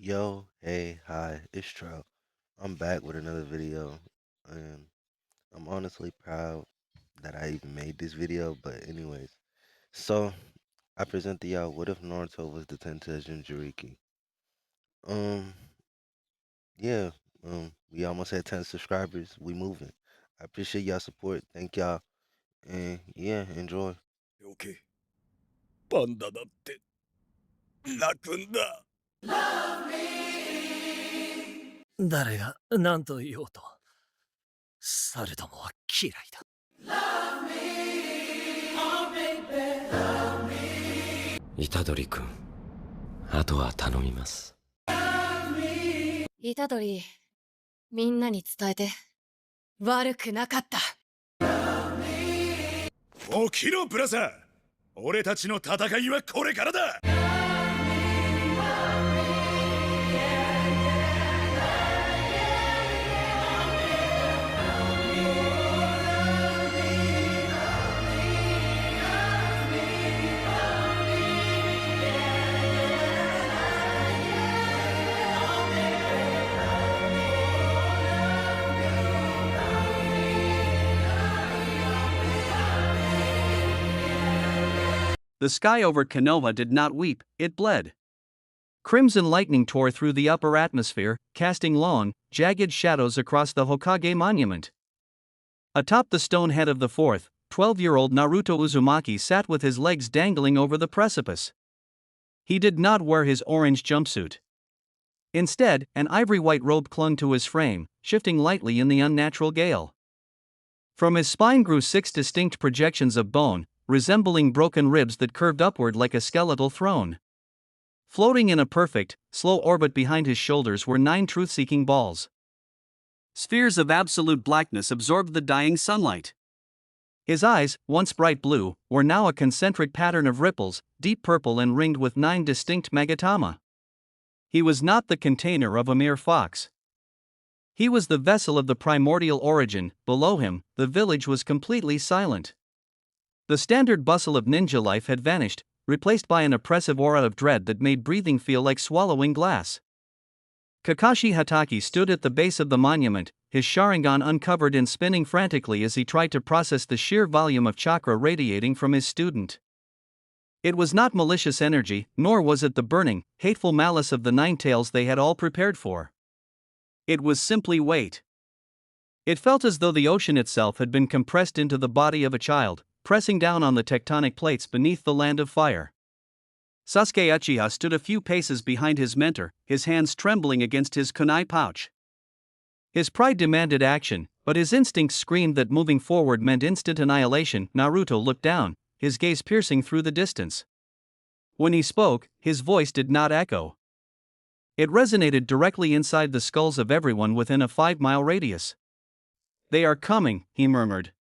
Yo, hey, hi, it's Trout. I'm back with another video, and I'm honestly proud that I even made this video. But anyways, so I present to y'all what if Naruto was the 10 to jinchuriki. Um, yeah, we almost had 10 subscribers. We moving. I appreciate y'all support. Thank y'all, and yeah, enjoy. よけ、パンダだって泣くんだ。誰が何と言おうと、猿どもは嫌いだ。虎杖君、あとは頼みます。虎杖、みんなに伝えて。悪くなかった。起きろブラザー。俺たちの戦いはこれからだ。The sky over Konoha did not weep, it bled. Crimson lightning tore through the upper atmosphere, casting long, jagged shadows across the Hokage monument. Atop the stone head of the fourth, 12-year-old Naruto Uzumaki sat with his legs dangling over the precipice. He did not wear his orange jumpsuit. Instead, an ivory-white robe clung to his frame, shifting lightly in the unnatural gale. From his spine grew 6 distinct projections of bone, resembling broken ribs that curved upward like a skeletal throne. Floating in a perfect, slow orbit behind his shoulders were 9 truth-seeking balls. Spheres of absolute blackness absorbed the dying sunlight. His eyes, once bright blue, were now a concentric pattern of ripples, deep purple and ringed with 9 distinct megatama. He was not the container of a mere fox. He was the vessel of the primordial origin. Below him, the village was completely silent. The standard bustle of ninja life had vanished, replaced by an oppressive aura of dread that made breathing feel like swallowing glass. Kakashi Hatake stood at the base of the monument, his Sharingan uncovered and spinning frantically as he tried to process the sheer volume of chakra radiating from his student. It was not malicious energy, nor was it the burning, hateful malice of the 9 tails they had all prepared for. It was simply weight. It felt as though the ocean itself had been compressed into the body of a child, pressing down on the tectonic plates beneath the land of fire. Sasuke Uchiha stood a few paces behind his mentor, his hands trembling against his kunai pouch. His pride demanded action, but his instincts screamed that moving forward meant instant annihilation. Naruto looked down, his gaze piercing through the distance. When he spoke, his voice did not echo. It resonated directly inside the skulls of everyone within a 5-mile radius. "They are coming," he murmured.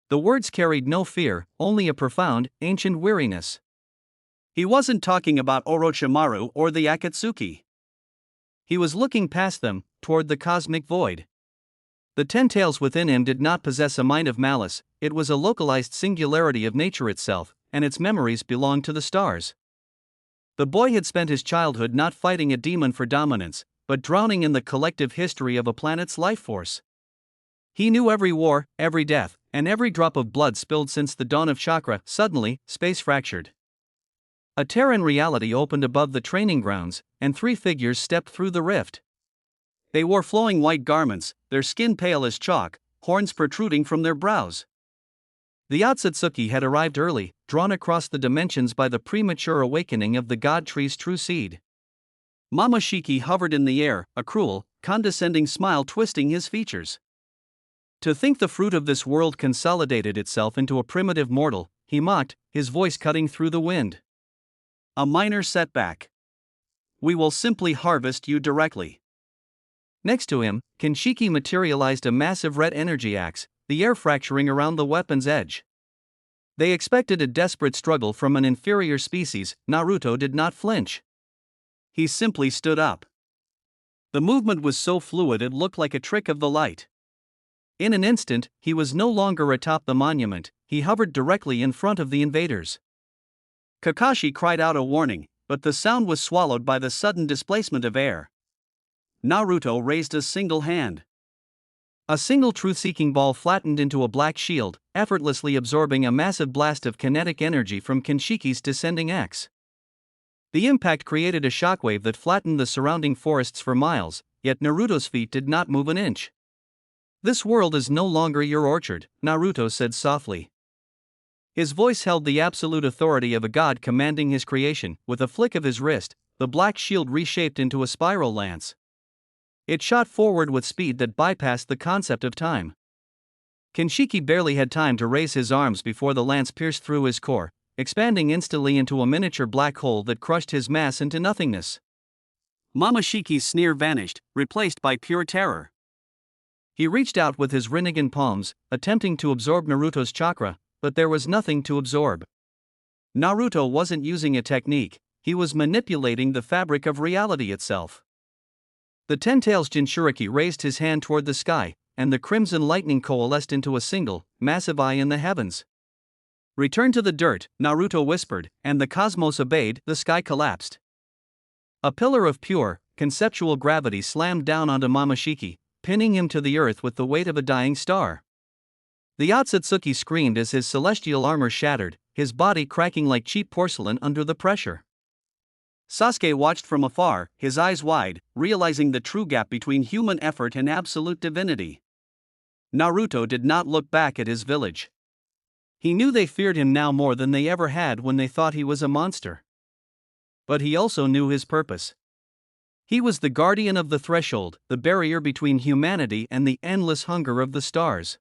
The words carried no fear, only a profound, ancient weariness. He wasn't talking about Orochimaru or the Akatsuki. He was looking past them, toward the cosmic void. The 10 tails within him did not possess a mind of malice, it was a localized singularity of nature itself, and its memories belonged to the stars. The boy had spent his childhood not fighting a demon for dominance, but drowning in the collective history of a planet's life force. He knew every war, every death, and every drop of blood spilled since the dawn of chakra. Suddenly, space fractured. A tear in reality opened above the training grounds, and 3 figures stepped through the rift. They wore flowing white garments, their skin pale as chalk, horns protruding from their brows. The Otsutsuki had arrived early, drawn across the dimensions by the premature awakening of the god tree's true seed. Momoshiki hovered in the air, a cruel, condescending smile twisting his features. To think the fruit of this world consolidated itself into a primitive mortal, he mocked, his voice cutting through the wind. A minor setback. We will simply harvest you directly. Next to him, Kenshiki materialized a massive red energy axe, the air fracturing around the weapon's edge. They expected a desperate struggle from an inferior species. Naruto did not flinch. He simply stood up. The movement was so fluid it looked like a trick of the light. In an instant, he was no longer atop the monument, he hovered directly in front of the invaders. Kakashi cried out a warning, but the sound was swallowed by the sudden displacement of air. Naruto raised a single hand. A single truth-seeking ball flattened into a black shield, effortlessly absorbing a massive blast of kinetic energy from Kinshiki's descending axe. The impact created a shockwave that flattened the surrounding forests for miles, yet Naruto's feet did not move an inch. "This world is no longer your orchard," Naruto said softly. His voice held the absolute authority of a god commanding his creation. With a flick of his wrist, the black shield reshaped into a spiral lance. It shot forward with speed that bypassed the concept of time. Kinshiki barely had time to raise his arms before the lance pierced through his core, expanding instantly into a miniature black hole that crushed his mass into nothingness. Mamoshiki's sneer vanished, replaced by pure terror. He reached out with his Rinnegan palms, attempting to absorb Naruto's chakra, but there was nothing to absorb. Naruto wasn't using a technique, he was manipulating the fabric of reality itself. The Ten-Tails Jinchuriki raised his hand toward the sky, and the crimson lightning coalesced into a single, massive eye in the heavens. "Return to the dirt," Naruto whispered, and the cosmos obeyed. The sky collapsed. A pillar of pure, conceptual gravity slammed down onto Mamoshiki, pinning him to the earth with the weight of a dying star. The Otsutsuki screamed as his celestial armor shattered, his body cracking like cheap porcelain under the pressure. Sasuke watched from afar, his eyes wide, realizing the true gap between human effort and absolute divinity. Naruto did not look back at his village. He knew they feared him now more than they ever had when they thought he was a monster. But he also knew his purpose. He was the guardian of the threshold, the barrier between humanity and the endless hunger of the stars.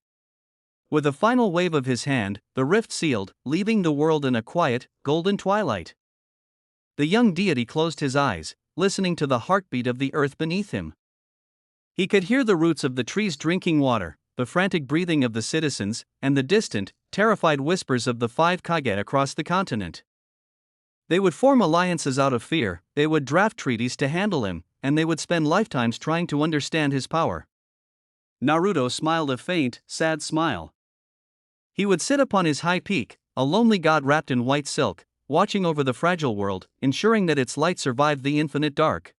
With a final wave of his hand, the rift sealed, leaving the world in a quiet, golden twilight. The young deity closed his eyes, listening to the heartbeat of the earth beneath him. He could hear the roots of the trees drinking water, the frantic breathing of the citizens, and the distant, terrified whispers of the 5 Kage across the continent. They would form alliances out of fear, they would draft treaties to handle him, and they would spend lifetimes trying to understand his power. Naruto smiled a faint, sad smile. He would sit upon his high peak, a lonely god wrapped in white silk, watching over the fragile world, ensuring that its light survived the infinite dark.